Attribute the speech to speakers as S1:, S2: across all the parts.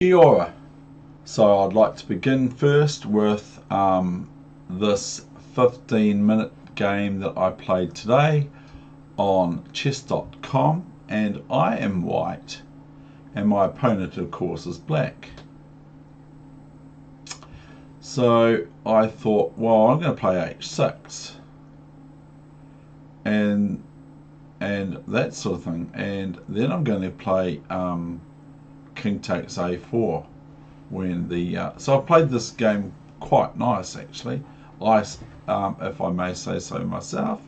S1: Kia ora. So I'd like to begin first with this 15-minute game that I played today on chess.com, and I am white and my opponent of course is black. So I thought, well, I'm going to play h6 and that sort of thing, and then I'm going to play king takes a4 when the so I played this game quite nice actually, if I may say so myself.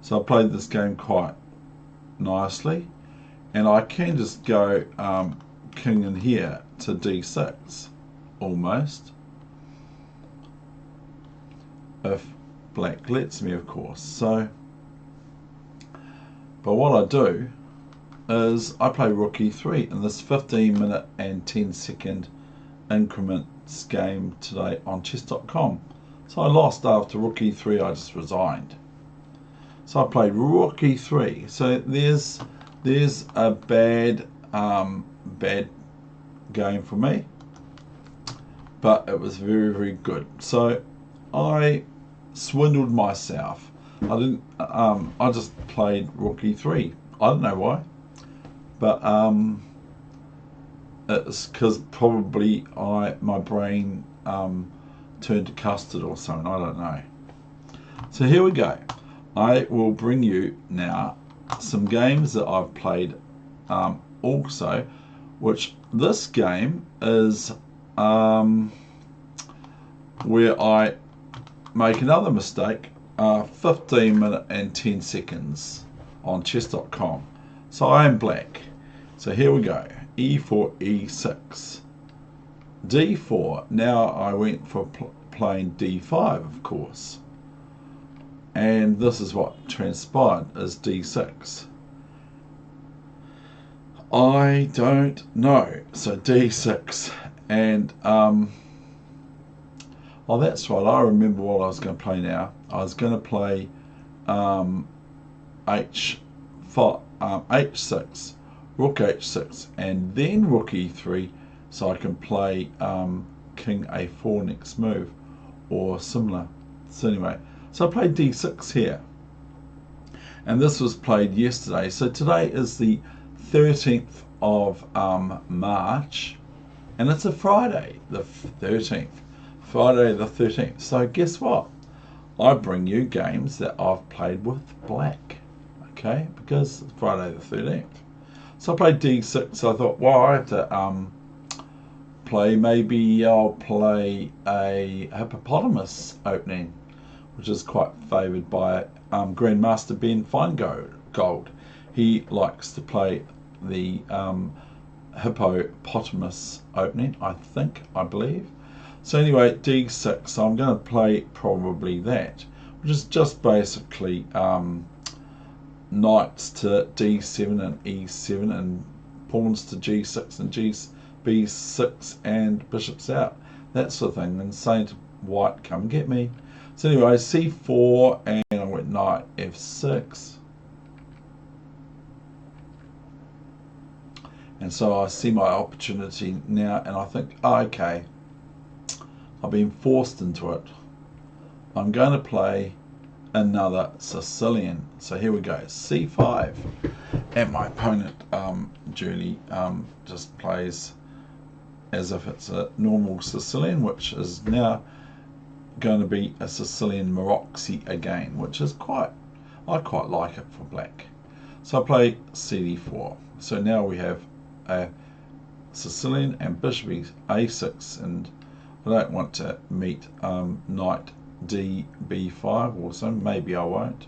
S1: So I played this game quite nicely, and I can just go king in here to d6 almost, if black lets me, of course. So, but what I do is I play rook e3 in this 15-minute and 10-second increments game today on chess.com. So I lost after rook e3. I just resigned. So I played rook e3. So there's a bad game for me, but it was very good. So I swindled myself. I just played rook e3. I don't know why, but it's because probably my brain turned to custard or something. I don't know. So here we go. I will bring you now some games that I've played also, which this game is where I make another mistake. 15-minute and 10 seconds on chess.com. So I am black. So here we go. e4, e6, d4. Now I went for playing d5, of course, and this is what transpired as d6. I don't know. So d6 and oh, that's right, I remember what I was going to play now. I was going to play h6, rook h6, and then rook e3, so I can play king a4 next move or similar. So anyway, so I played d6 here, and this was played yesterday. So today is the 13th of March, and it's a Friday, the 13th. Friday the 13th. So guess what? I bring you games that I've played with black. Okay, because it's Friday the 13th. So I played d6. So I thought, well, I have to play, maybe I'll play a hippopotamus opening, which is quite favoured by Grandmaster Ben Feingold. He likes to play the hippopotamus opening, I believe. So anyway, d6, so I'm going to play probably that, which is just basically knights to d7 and e7 and pawns to g6 and b6 and bishops out, that sort of thing, and saying to white, come get me. So anyway, c4, and I went knight f6. And so I see my opportunity now, and I think, oh, okay, I've been forced into it. I'm going to play another Sicilian. So here we go, c5, and my opponent Julie just plays as if it's a normal Sicilian, which is now going to be a Sicilian Maroczy again, which is I quite like it for black. So I play cd4. So now we have a Sicilian and bishop a6, and I don't want to meet knight b5 or so. Maybe I won't.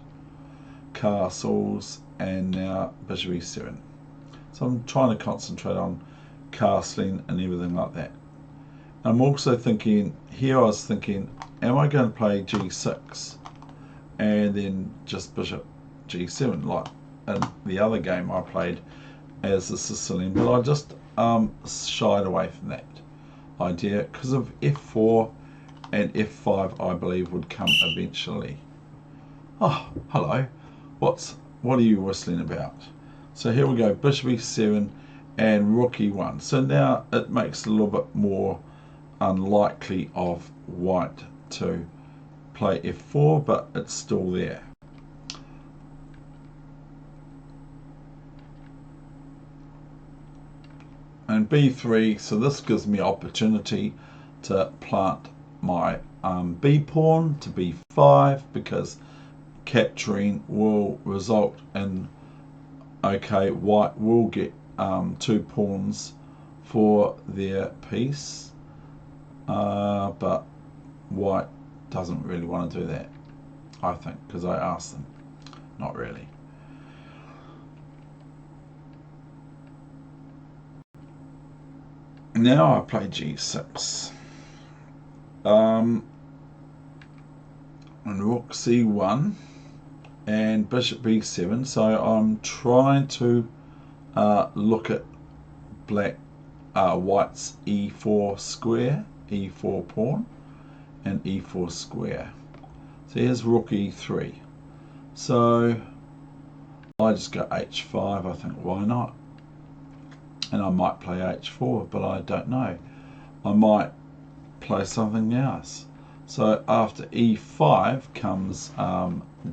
S1: Castles, and now bishop e7. So I'm trying to concentrate on castling and everything like that. I'm also thinking here, I was thinking, am I going to play g6 and then just bishop g7 like in the other game I played as a Sicilian, but I just shied away from that idea because of f4 and f5, I believe, would come eventually. Oh, hello. What are you whistling about? So here we go, bishop e7 and rook e1. So now it makes it a little bit more unlikely of white to play f4, but it's still there. And b3, so this gives me opportunity to plant my b pawn to b5, because capturing will result in, okay, white will get 2 pawns for their piece, but white doesn't really want to do that, I think, because I asked them. Not really. Now I play g6, and rook c1 and bishop b7. So I'm trying to look at white's e4 square, e4 pawn, and e4 square. So here's rook e3. So I just go h5. I think, why not? And I might play h4, but I don't know. I might play something else. So after e5 comes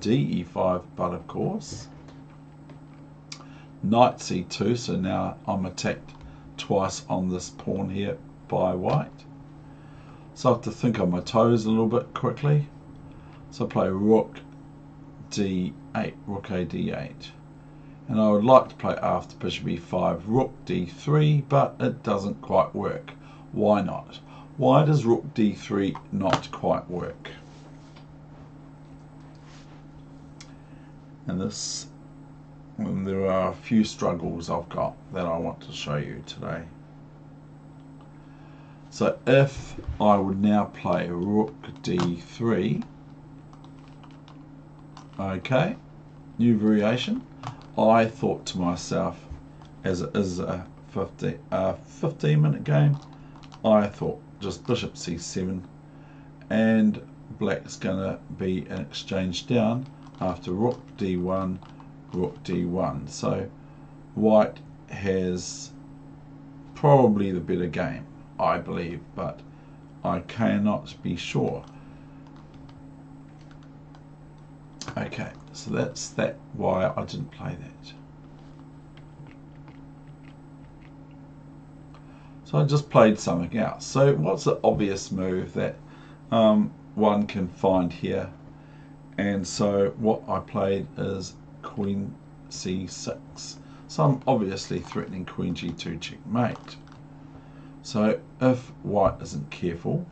S1: d e5, but of course knight c2. So now I'm attacked twice on this pawn here by white. So I have to think on my toes a little bit quickly. So I play rook d8, rook a d8. And I would like to play after bishop e5, rook d3, but it doesn't quite work. Why not? Why does rook d3 not quite work? And there are a few struggles I've got that I want to show you today. So if I would now play rook d3, okay, new variation. I thought to myself, as it is a 15-minute game, I thought just bishop c7, and black's going to be an exchange down after rook d1, rook d1. So white has probably the better game, I believe, but I cannot be sure. Okay, so that's why I didn't play that. So I just played something else. So what's the obvious move that one can find here? And so what I played is queen c6. So I'm obviously threatening queen g2 checkmate. So if white isn't careful,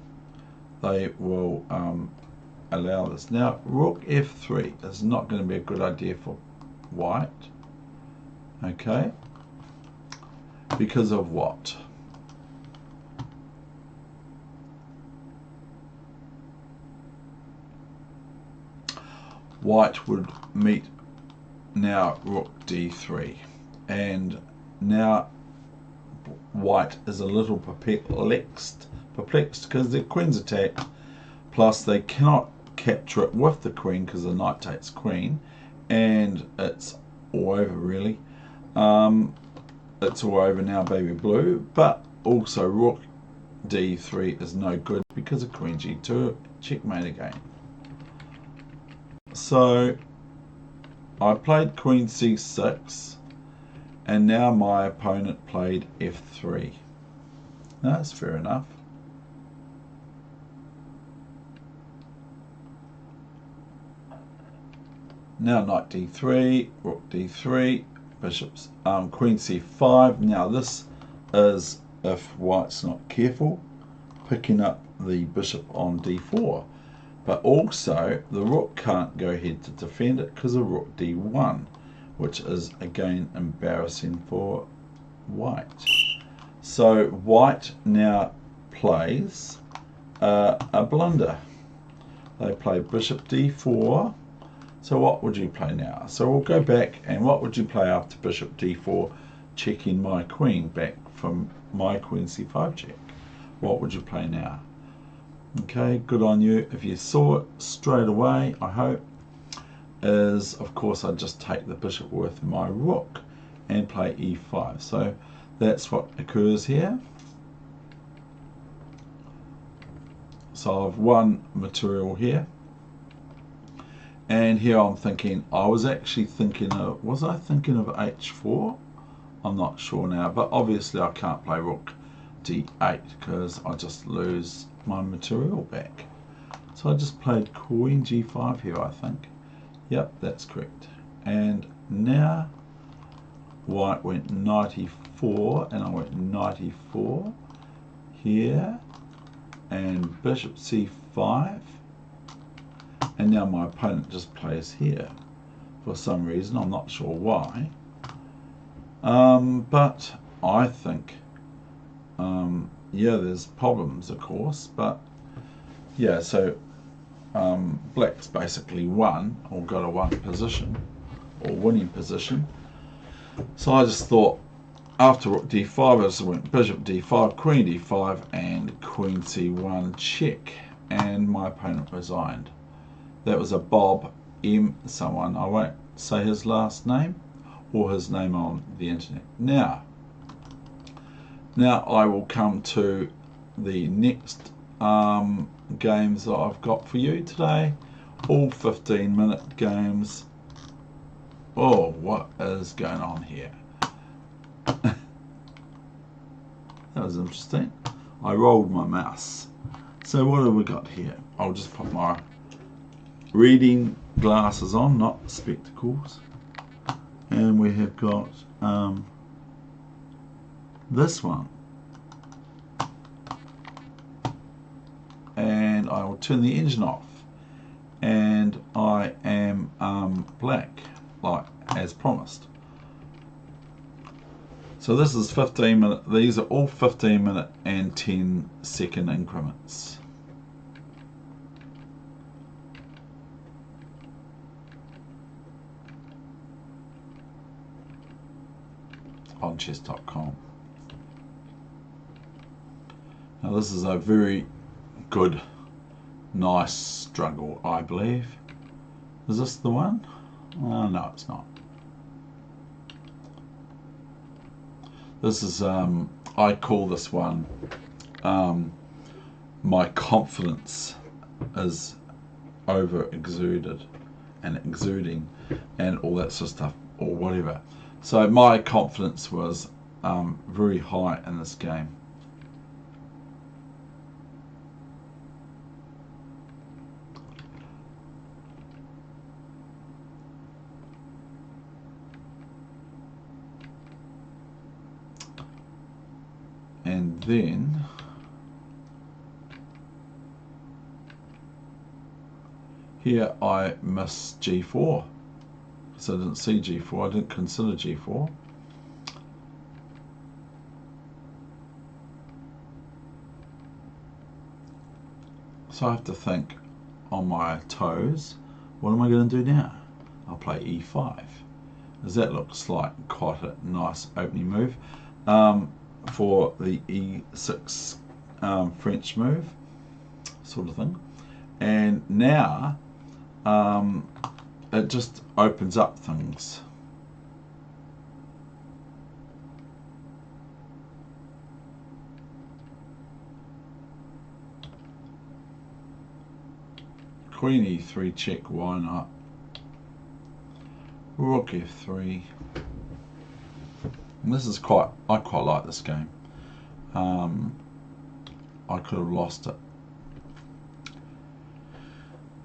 S1: they will allow this. Now rook f3 is not going to be a good idea for white, okay, because of what? White would meet now rook d3, and now white is a little perplexed because their queen's attacked, plus they cannot capture it with the queen because the knight takes queen, and it's all over really. It's all over now, baby blue, but also rook d3 is no good because of queen g2, checkmate again. So I played queen c6, and now my opponent played f3. That's fair enough. Now knight d3, rook d3, bishops, queen c5. Now this is if white's not careful, picking up the bishop on d4. But also the rook can't go ahead to defend it because of rook d1, which is again embarrassing for white. So white now plays a blunder. They play bishop d4. So what would you play now? So we'll go back, and what would you play after bishop d4, checking my queen back from my queen c5 check? What would you play now? Okay, good on you. If you saw it straight away, I hope, is of course I just take the bishop with my rook and play e5. So that's what occurs here. So I've won material here. And here I'm thinking, I was actually thinking of, was I thinking of h4? I'm not sure now, but obviously I can't play rook d8 because I just lose my material back. So I just played queen g5 here, I think. Yep, that's correct. And now white went knight e4, and I went knight e4 here, and bishop c5. And now my opponent just plays here for some reason. I'm not sure why. But I think, yeah, there's problems, of course. But yeah, so black's basically won, or got a one position, or winning position. So I just thought, after rook d5, I just went bishop d5, queen d5, and queen c1 check. And my opponent resigned. That was a Bob M. someone. I won't say his last name or his name on the internet. Now I will come to the next games that I've got for you today. All 15-minute games. Oh, what is going on here? That was interesting. I rolled my mouse. So what have we got here? I'll just put my reading glasses on, not spectacles, and we have got this one, and I will turn the engine off, and I am black, like as promised. So this is 15-minute, these are all 15-minute and 10-second increments. On chess.com. Now this is a very good, nice struggle, I believe. Is this the one? No, it's not. This is, I call this one, my confidence is over exuded and exuding and all that sort of stuff, or whatever. So my confidence was very high in this game. And then here I missed g4. So I didn't see g4, I didn't consider g4. So I have to think on my toes, what am I going to do now? I'll play e5, as that looks like quite a nice opening move for the e6 French move sort of thing. And now it just opens up things. Queen e3 check, why not? Rook f3. And this is I quite like this game. I could have lost it.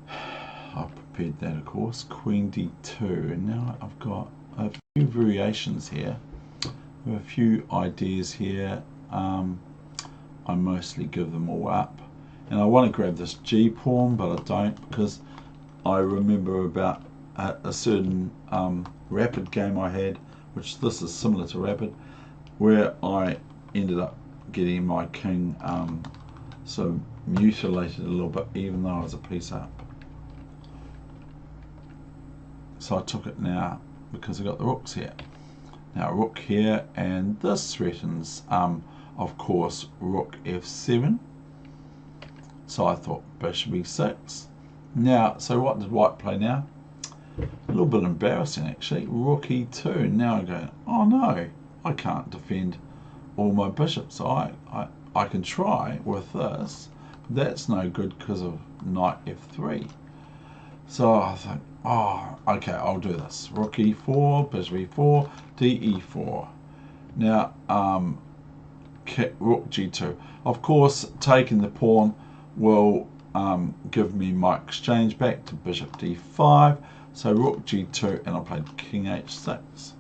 S1: I prepared that, of course. Queen d2, and now I've got a few variations here. There are a few ideas here. I mostly give them all up, and I want to grab this G pawn, but I don't, because I remember about a certain rapid game I had, which this is similar to rapid, where I ended up getting my king sort of mutilated a little bit, even though I was a piece up. So I took it now because I got the rooks here. Now rook here, and this threatens, of course, rook f7. So I thought bishop e6. Now, so what did white play now? A little bit embarrassing actually. Rook e2. Now I'm going, oh no, I can't defend all my bishops. So I can try with this. That's no good because of knight f3. So I think, oh, okay, I'll do this. Rook e4, bishop e4, d e4. Now, rook g2. Of course, taking the pawn will give me my exchange back to bishop d5. So rook g2, and I played king h6.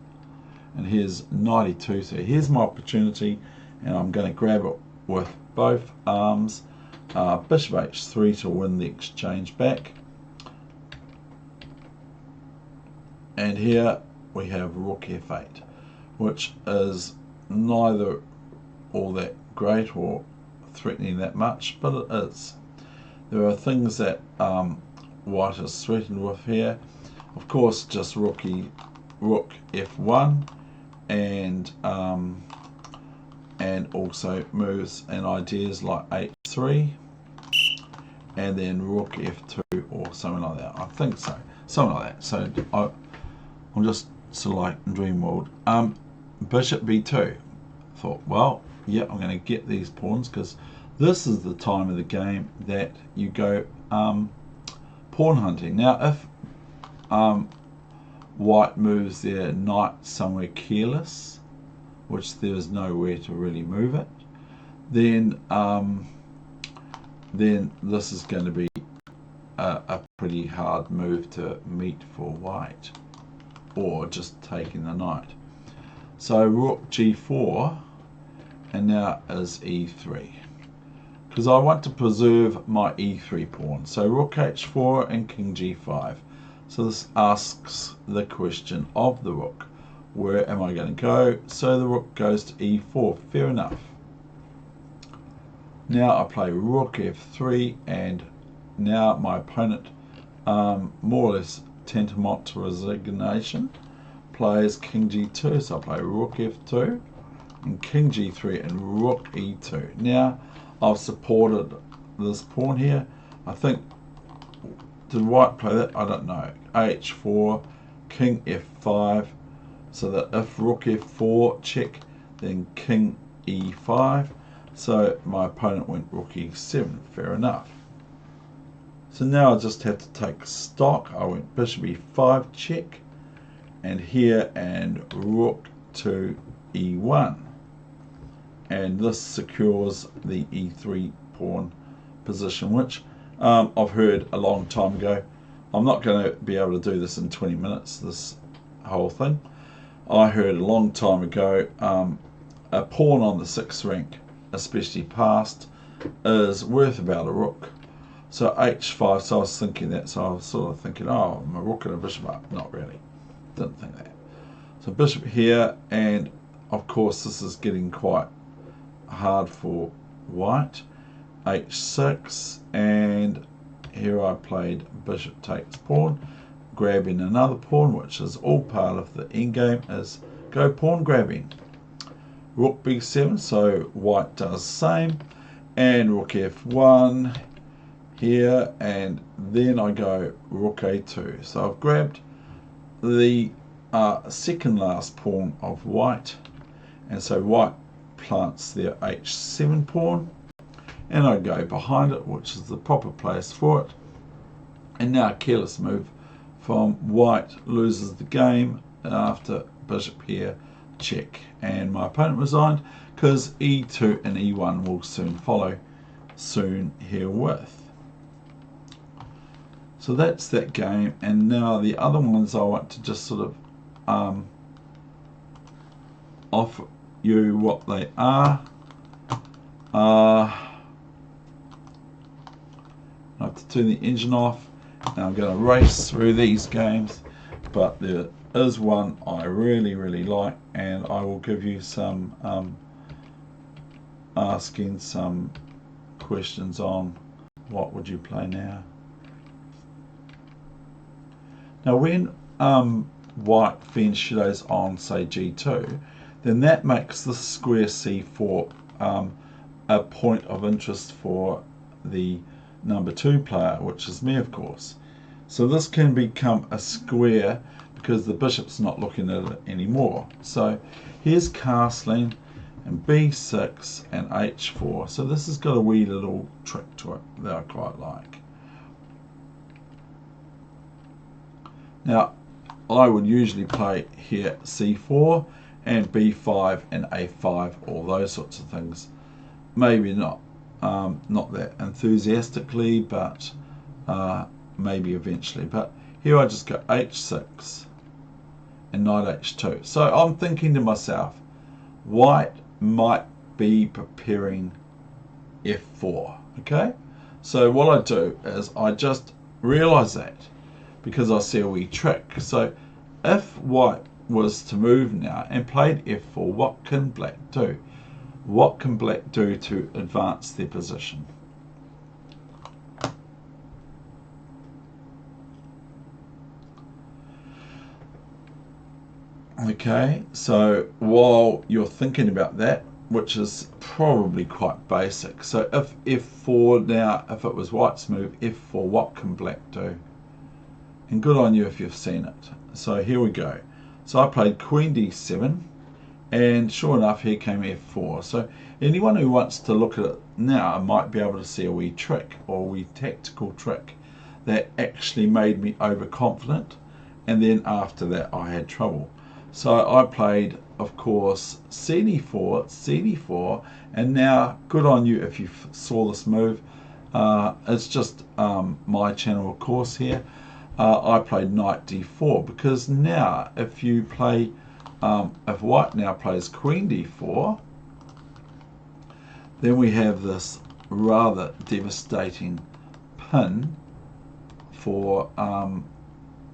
S1: And here's knight e2. So here's my opportunity, and I'm going to grab it with both arms. Bishop h3 to win the exchange back. And here we have rook f8, which is neither all that great or threatening that much, but it is. There are things that white is threatened with here. Of course, just rook f1, and also moves and ideas like h3, and then rook f2 or something like that. I think so, something like that. So I'm just sort of like in dream world. Bishop b2. Thought, well, yeah, I'm going to get these pawns because this is the time of the game that you go pawn hunting. Now, if white moves their knight somewhere careless, which there's nowhere to really move it, then this is going to be a pretty hard move to meet for white, or just taking the knight. So rook g4, and now is e3, because I want to preserve my e3 pawn. So rook h4 and king g5. So this asks the question of the rook, where am I going to go? So the rook goes to e4. Fair enough. Now I play rook f3, and now my opponent, more or less tantamount to resignation, plays king g2. So I play rook f2 and king g3 and rook e2. Now I've supported this pawn here. I think, did white play that? I don't know. h4, king f5, so that if rook f4 check, then king e5. So my opponent went rook e7. Fair enough. So now I just have to take stock. I went bishop e5 check, and here, and rook to e1, and this secures the e3 pawn position, which I've heard a long time ago. I'm not going to be able to do this in 20 minutes, this whole thing. I heard a long time ago a pawn on the 6th rank, especially past, is worth about a rook. So h5, so I was thinking that, so I was sort of thinking, oh, I'm a rook and a bishop up. Not really, didn't think that. So bishop here, and of course this is getting quite hard for white. h6, and here I played bishop takes pawn, grabbing another pawn, which is all part of the endgame, is go pawn grabbing. Rook b7, so white does same, and rook f1 here, and then I go rook a2. So I've grabbed the second last pawn of white, and so white plants their h7 pawn, and I go behind it, which is the proper place for it. And now a careless move from white loses the game after bishop here check, and my opponent resigned because e2 and e1 will soon follow soon herewith. So that's that game, and now the other ones I want to just sort of offer you what they are. I have to turn the engine off. Now I'm going to race through these games, but there is one I really like, and I will give you some asking some questions on what would you play now. Now when white fence shadows on, say, g2, then that makes the square c4 a point of interest for the number 2 player, which is me, of course. So this can become a square because the bishop's not looking at it anymore. So here's castling, and b6 and h4. So this has got a wee little trick to it that I quite like. Now, I would usually play here c4 and b5 and a5, all those sorts of things. Maybe not that enthusiastically, but maybe eventually. But here I just go h6 and knight h2. So I'm thinking to myself, white might be preparing f4. Okay, so what I do is I just realize that because I see a wee trick. So if white was to move now and played f4, what can black do? What can black do to advance their position? Okay, so while you're thinking about that, which is probably quite basic, so if f4 now, if it was white's move, f4, what can black do? And good on you if you've seen it. So here we go. So I played queen d7, and sure enough, here came f4. So anyone who wants to look at it now might be able to see a wee trick or a wee tactical trick that actually made me overconfident, and then after that I had trouble. So I played, of course, cd4, cd4, and now good on you if you saw this move. It's just my channel, of course, here. I played knight d4 because now if you play, if white now plays queen d4, then we have this rather devastating pin for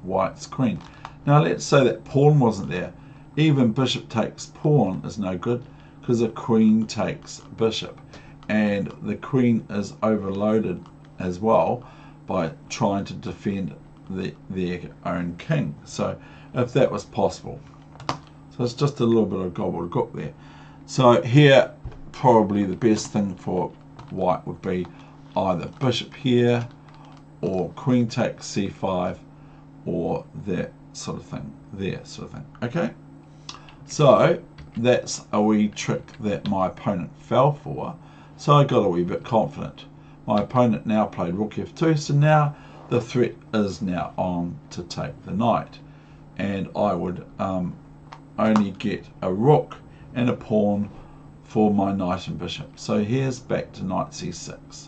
S1: white's queen. Now let's say that pawn wasn't there. Even bishop takes pawn is no good because a queen takes bishop, and the queen is overloaded as well by trying to defend their own king. So if that was possible. So it's just a little bit of gobbledygook there. So here probably the best thing for white would be either bishop here or queen takes c5 or that sort of thing, okay? So that's a wee trick that my opponent fell for, so I got a wee bit confident. My opponent now played rook f2, so now the threat is now on to take the knight, and I would only get a rook and a pawn for my knight and bishop. So here's back to knight c6,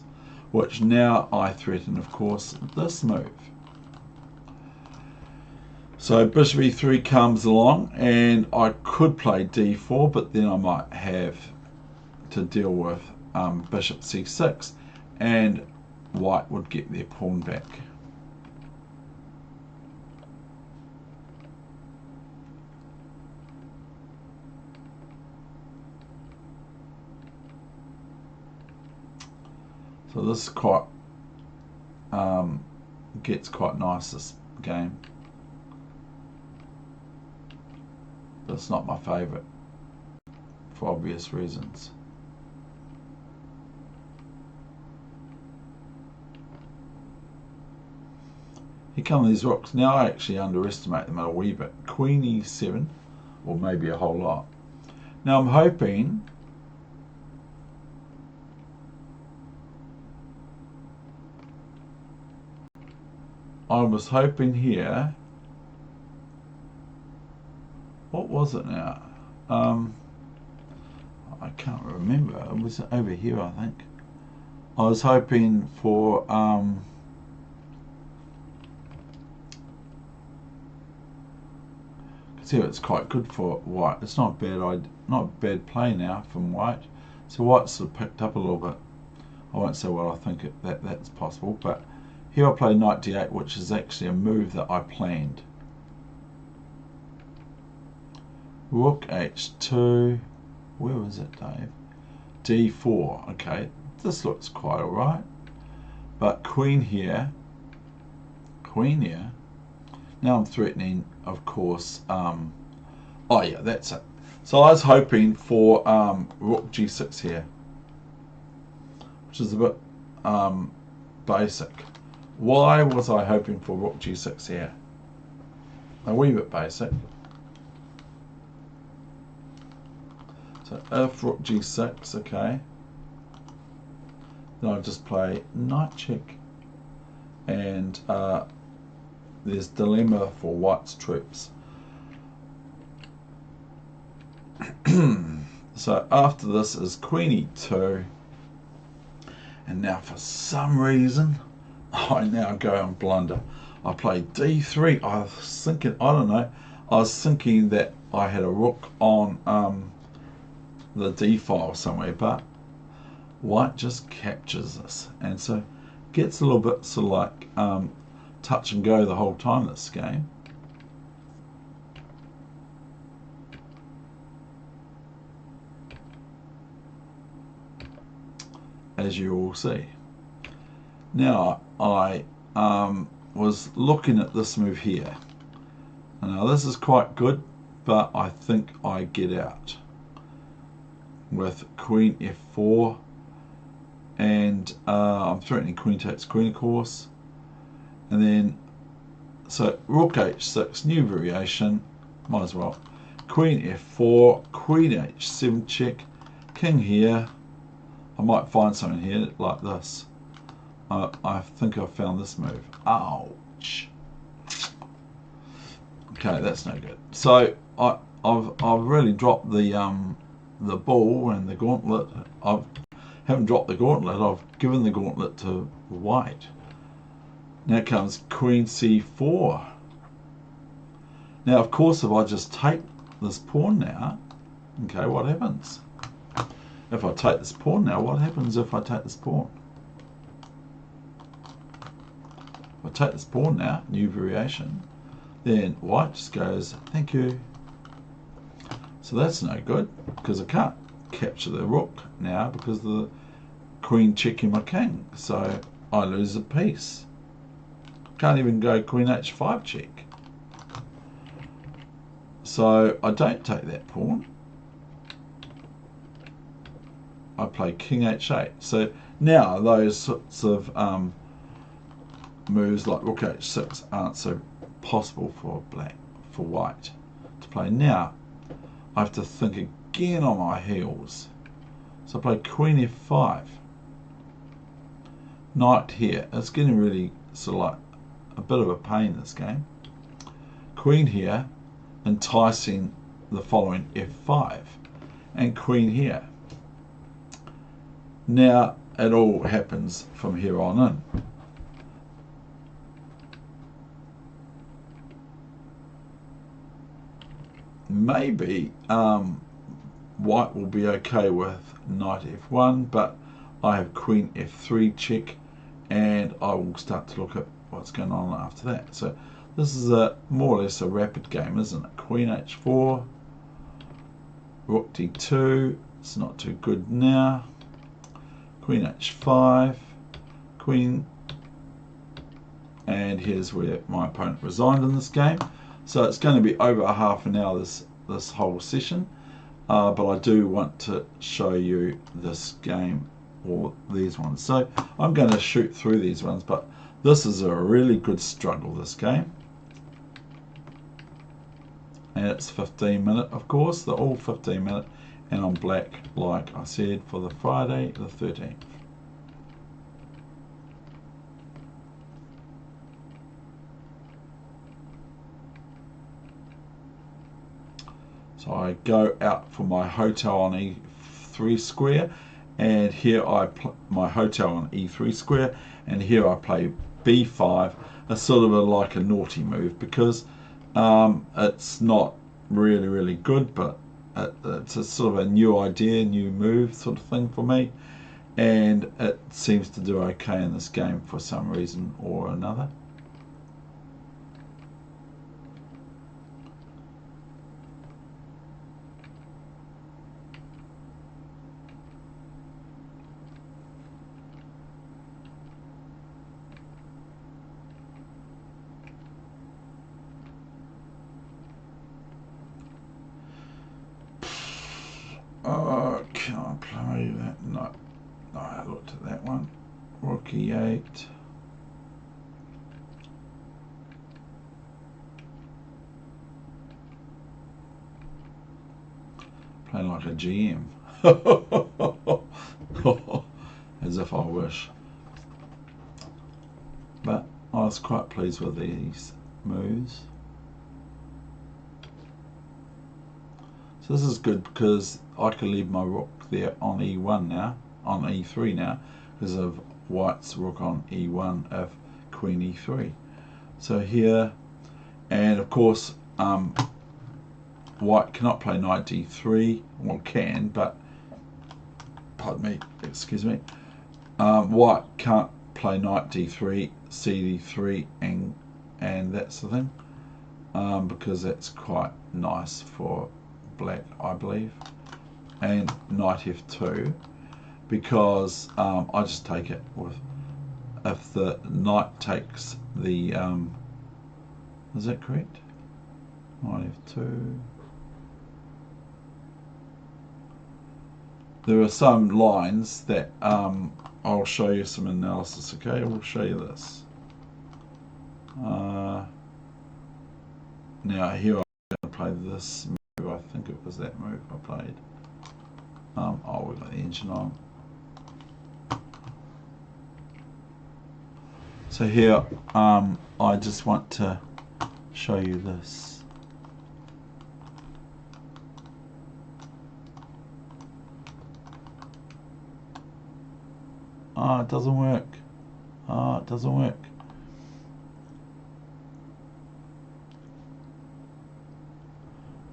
S1: which now I threaten, of course, this move. So bishop e3 comes along, and I could play d4, but then I might have to deal with bishop c6, and white would get their pawn back. So this is quite gets quite nice, this game. But it's not my favourite for obvious reasons. Here come these rooks. Now I actually underestimate them a wee bit. Queen e7, or maybe a whole lot. Now I'm hoping here, what was it now? I can't remember. It was over here, I think. I was hoping for see, it's quite good for white. It's not bad play now from white. So white's sort of picked up a little bit. I won't say what I think that's possible, but here I play knight d8, which is actually a move that I planned. Rook h2. Where was it, Dave? d4. Okay, this looks quite alright. But queen here. Now I'm threatening, of course. Oh yeah, that's it. So I was hoping for rook g6 here, which is a bit basic. Why was I hoping for rook g6 here? A wee bit basic. So if rook g6, okay, then I just play knight check, and there's dilemma for white's troops. So after this is queen e2, and now for some reason I now go and blunder. I play d3. I was thinking, I don't know, I was thinking that I had a rook on the d file somewhere, but white just captures this, and so gets a little bit sort of like touch and go the whole time this game. As you all see. Now I was looking at this move here. Now this is quite good, but I think I get out with queen f4, and I'm threatening queen takes queen, of course, and then so rook h6, new variation, might as well, queen f4, queen h7 check, king here. I might find something here like this. I think I found this move. Ouch. Okay, that's no good. So I've really dropped the ball and the gauntlet. I haven't dropped the gauntlet. I've given the gauntlet to white. Now comes queen c4. Now, of course, if I just take this pawn now, okay, what happens? If I take this pawn now, what happens if I take this pawn? If I take this pawn now, new variation, then white just goes, thank you. So that's no good, because I can't capture the rook now because the queen checking my king. So I lose a piece. Can't even go queen h5 check. So I don't take that pawn. I play king h8. So now those sorts of moves like rook h6 aren't so possible for white to play. Now I have to think again on my heels. So I play queen f5. Knight here. It's getting really sort of like a bit of a pain, this game. Queen here, enticing the following f5, and queen here. Now it all happens from here on in. Maybe white will be okay with knight f1, but I have queen f3 check, and I will start to look at what's going on after that. So this is a more or less a rapid game, isn't it? Queen h4, rook d2, it's not too good now. Queen h5, queen, and here's where my opponent resigned in this game. So it's going to be over a half an hour this whole session, but I do want to show you this game, or these ones. So I'm going to shoot through these ones, but this is a really good struggle, this game. And it's 15-minute, of course, they're all 15-minute, and I'm black, like I said, for the Friday the 13th. So I go out for my hotel on e3 square, and here I my hotel on e3 square, and here I play b5, a sort of like a naughty move, because it's not really good, but it's a sort of a new idea, new move sort of thing for me, and it seems to do okay in this game for some reason or another. Can I play that? No, I looked at that one. Rook e8. Playing like a GM. As if I wish. But I was quite pleased with these moves. So this is good because I can leave my rook there on E1 now, on E3 now, because of white's rook on E1 if queen E3. So here, and of course, white cannot play knight D3. Well, can, but pardon me, excuse me. White can't play knight D3, CD3, and that's the thing, because that's quite nice for black, I believe, and knight F2, because I just take it with, if the knight takes the, is that correct? Knight F2. There are some lines that I'll show you some analysis, okay? I will show you this. Now here I'm going to play this move. I think it was that move I played. Oh, we've got the engine on. So here, I just want to show you this. Ah, it doesn't work. Ah, it doesn't work.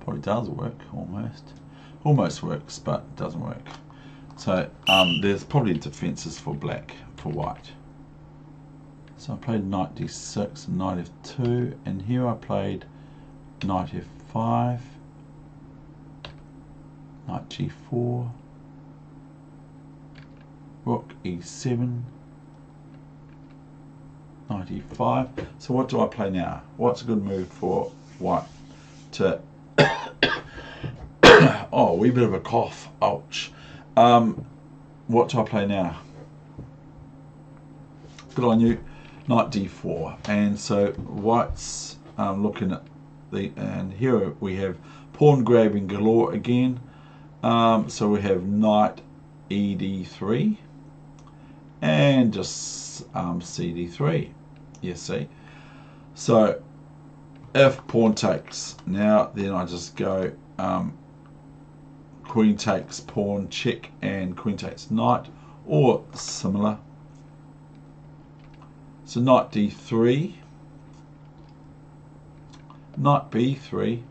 S1: Probably does work, almost. Almost works, but it doesn't work. So there's probably defenses for black, for white. So I played knight d6 and knight f2, and here I played knight f5, knight g4, rook e7, knight e5. So what do I play now? What's a good move for white to... Oh, a wee bit of a cough. Ouch. What do I play now? Good on you. Knight d4. And so white's looking at the... And here we have pawn grabbing galore again. So we have knight ed3 and just cd3. You see. So if pawn takes now, then I just go queen takes pawn check and queen takes knight, or similar. So knight d3, knight b3.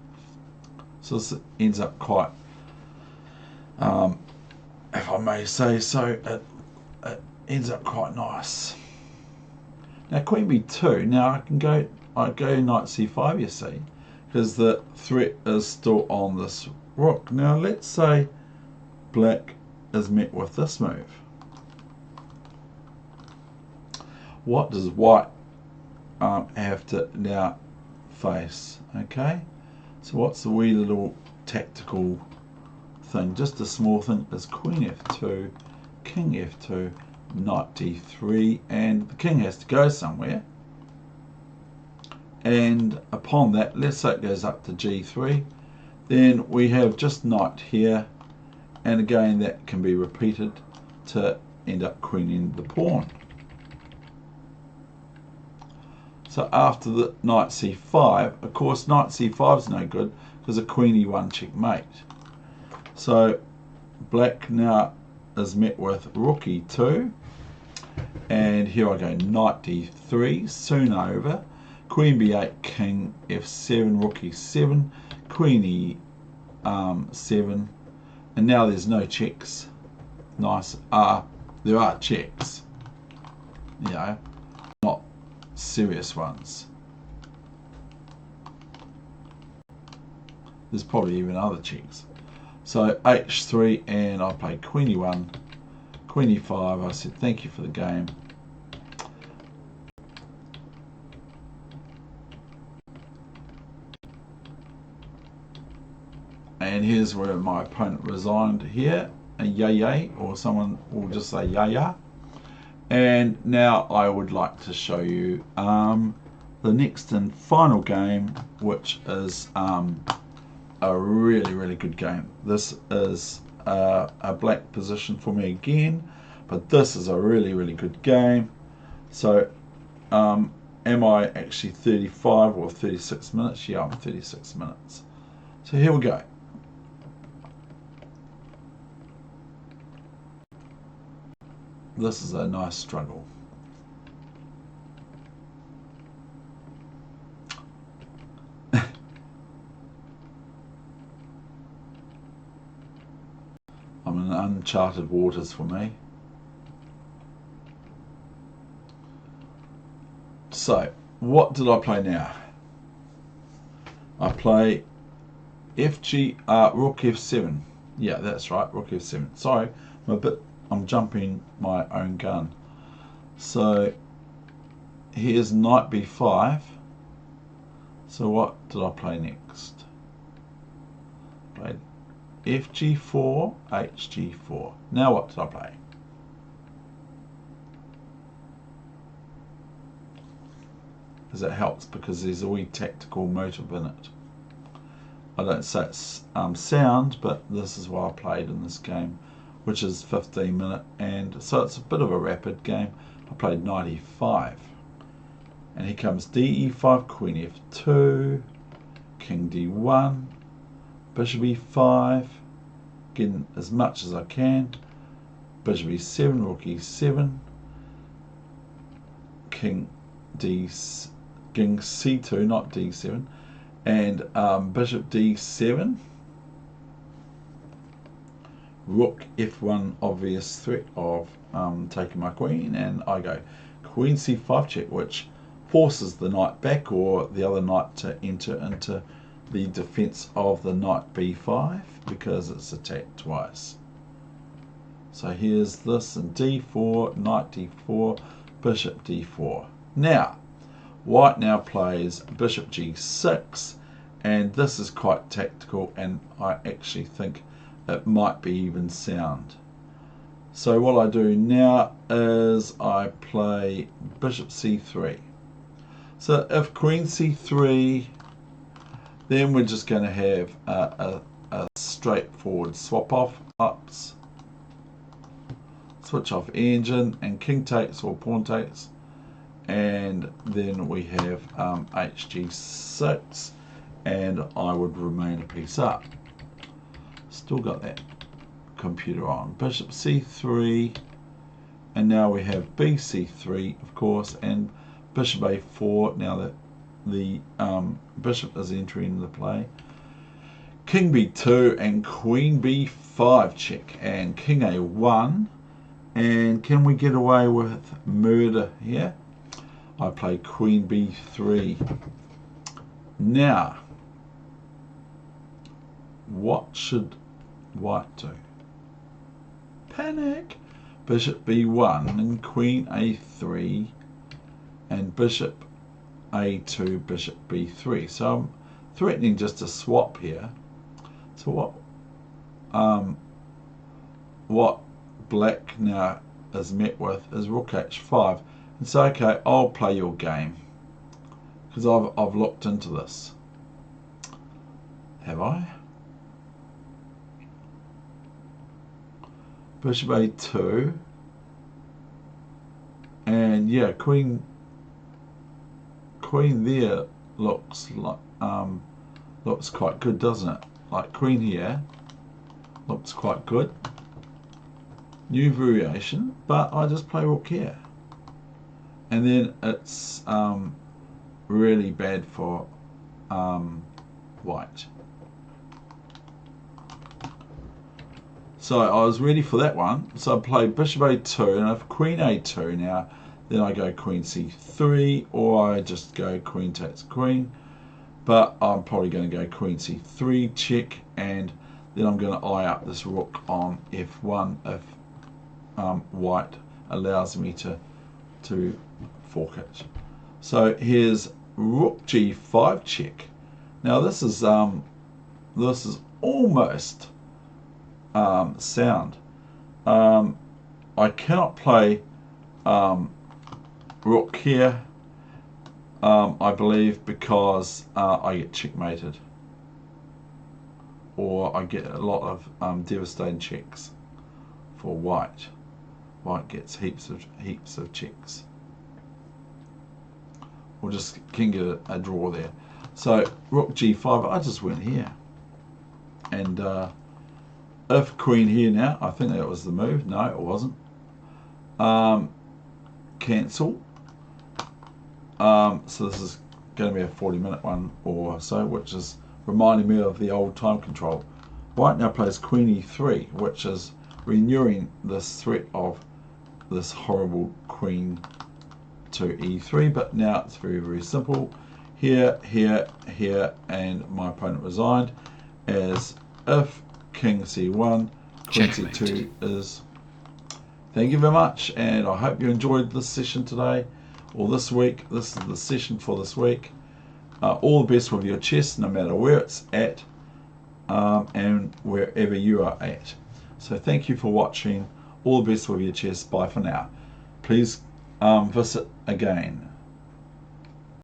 S1: So this ends up quite, if I may say so, it ends up quite nice. Now queen b2. Now I go knight c5. You see, because the threat is still on this rook. Now let's say black is met with this move. What does white have to now face? Okay, so what's the wee little tactical thing? Just a small thing is queen f2, king f2, knight d3, and the king has to go somewhere. And upon that, let's say it goes up to g3, then we have just knight here, and again that can be repeated to end up queening the pawn. So after the knight c5, of course knight c5 is no good because a queen e1 checkmate. So black now is met with rook e2, and here I go knight d3, soon over, queen b8, king f7, rook e7, queen e7, and now there's no checks. Nice. There are checks, you know, not serious ones. There's probably even other checks. So h3, and I played queen e1, queen e5. I said thank you for the game. And here's where my opponent resigned here, a yay, or someone will just say ya. And now I would like to show you the next and final game, which is a really, really good game. This is a black position for me again, but this is a really, really good game. So am I actually 35 or 36 minutes? Yeah, I'm 36 minutes. So here we go. This is a nice struggle. I'm in uncharted waters for me. So, what did I play now? I play Rook F7. Yeah, that's right, Rook F7. Sorry, I'm jumping my own gun. So, here's Knight B5. So what did I play next? Played FG4, HG4. Now what did I play? Because it helps, because there's a wee tactical motive in it. I don't say it's sound, but this is what I played in this game, which is 15 minute, and so it's a bit of a rapid game. I played 95. And here comes DE5, Queen F2, King D1, Bishop E5, getting as much as I can, Bishop E7, Rook E7, King C2, not D7, and Bishop D7, Rook F1, obvious threat of taking my queen, and I go Queen C5 check, which forces the knight back, or the other knight to enter into the defense of the knight B5 because it's attacked twice. So here's this in D4, knight D4, bishop D4. Now, white now plays bishop G6, and this is quite tactical, and I actually think it might be even sound. So what I do now is I play bishop C3. So if Queen C3, then we're just going to have a straightforward swap off ups, switch off engine, and king takes or pawn takes, and then we have HG6, and I would remain a piece up. Still got that computer on. Bishop C3, and now we have BC3, of course, and Bishop A4, now that the bishop is entering the play. King B2 and Queen B5 check, and King A1, and can we get away with murder here? I play Queen B3. Now, what should white do? Panic! Bishop B1 and Queen A3, and Bishop A2, Bishop B3. So I'm threatening just a swap here. So what black now is met with is Rook H5. And so, okay, I'll play your game, because I've looked into this. Have I? Bishop A2, and yeah, Queen there looks like looks quite good, doesn't it? Like Queen here looks quite good. New variation, but I just play Rook here, and then it's really bad for white. So I was ready for that one. So I play Bishop A2, and if Queen A2 now, then I go Queen C3, or I just go Queen takes Queen. But I'm probably going to go Queen C3 check, and then I'm going to eye up this Rook on F1 if white allows me to fork it. So here's Rook G5 check. Now this is almost sound. I cannot play Rook here, I believe, because I get checkmated. or I get a lot of devastating checks for white. White gets heaps of checks. We'll just can get a draw there. So rook g5, I just went here. And if queen here now, I think that was the move. No, it wasn't. Cancel. So this is going to be a 40-minute one or so, which is reminding me of the old time control. White now plays queen e3, which is renewing this threat of this horrible queen to e3, but now it's very, very simple. Here, here, here, and my opponent resigned as if king c1, queen c2 is. Thank you very much, and I hope you enjoyed this session today, or this week. This is the session for this week. All the best with your chess, no matter where it's at, and wherever you are at. So thank you for watching. All the best with your chess. Bye for now. Please visit again.